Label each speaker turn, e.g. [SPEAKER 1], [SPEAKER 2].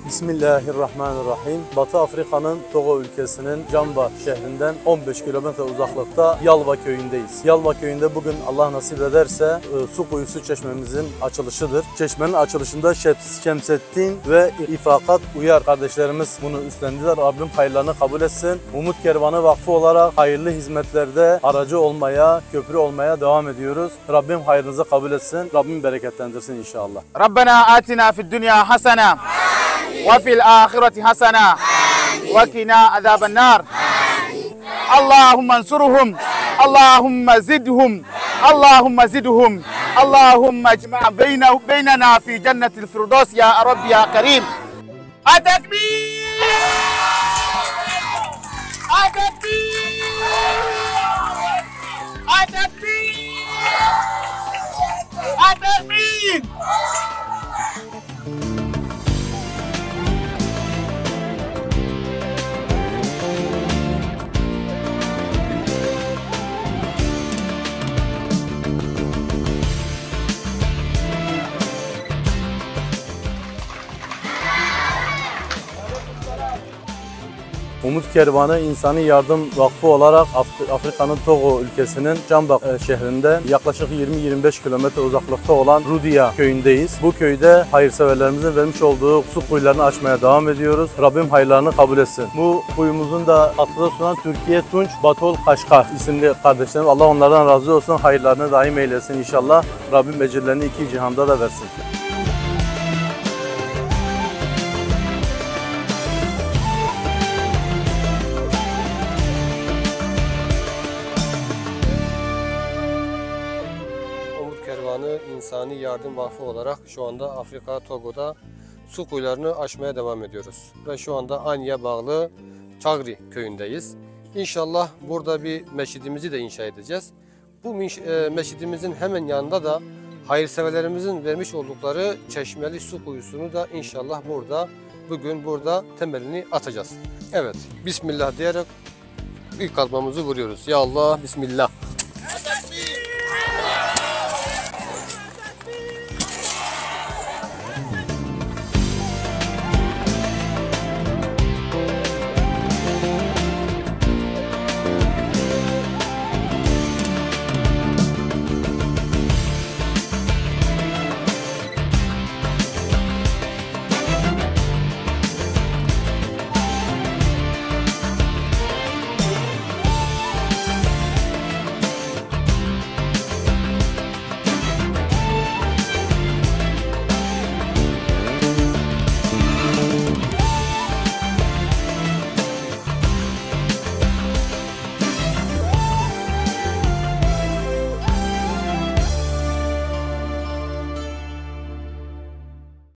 [SPEAKER 1] Bismillahirrahmanirrahim. Batı Afrika'nın Togo ülkesinin Jamba şehrinden 15 kilometre uzaklıkta Yalva köyündeyiz. Yalva köyünde bugün Allah nasip ederse su kuyusu çeşmemizin açılışıdır. Çeşmenin açılışında Şemsettin ve İfakat Uyar kardeşlerimiz bunu üstlendiler. Rabbim hayırlarını kabul etsin. Umut Kervanı Vakfı olarak hayırlı hizmetlerde aracı olmaya, köprü olmaya devam ediyoruz. Rabbim hayrınızı kabul etsin. Rabbim bereketlendirsin inşallah.
[SPEAKER 2] Rabbena atina fid dünya hasene ve fil ahireti hasene ve kina azaben nar. Allahümme ensurhum, Allahümme zidhum, Allahümme zidhum, Allahümme ecma beynena fi cennetil firdos ya Rabbi ya Kerim. Atekbir! Atekbir! Atekbir! Atekbir!
[SPEAKER 1] Umut Kervanı İnsani Yardım Vakfı olarak Afrika'nın Togo ülkesinin Jamba şehrinde yaklaşık 20-25 kilometre uzaklıkta olan Rudia köyündeyiz. Bu köyde hayırseverlerimizin vermiş olduğu su kuyularını açmaya devam ediyoruz. Rabbim hayırlarını kabul etsin. Bu kuyumuzun da katkıda sunan Türkiye Tunç Batol Kaşkar isimli kardeşlerim. Allah onlardan razı olsun. Hayırlarını daim eylesin inşallah. Rabbim ecirlerini iki cihanda da versin.
[SPEAKER 3] Kervanı İnsani Yardım Vakfı olarak şu anda Afrika Togo'da su kuyularını açmaya devam ediyoruz. Ve şu anda Anya'ya bağlı Çagri köyündeyiz. İnşallah burada bir mescidimizi de inşa edeceğiz. Bu mescidimizin hemen yanında da hayırseverlerimizin vermiş oldukları çeşmeli su kuyusunu da inşallah bugün burada temelini atacağız. Evet, Bismillah diyerek ilk kazmamızı vuruyoruz. Ya Allah, Bismillah.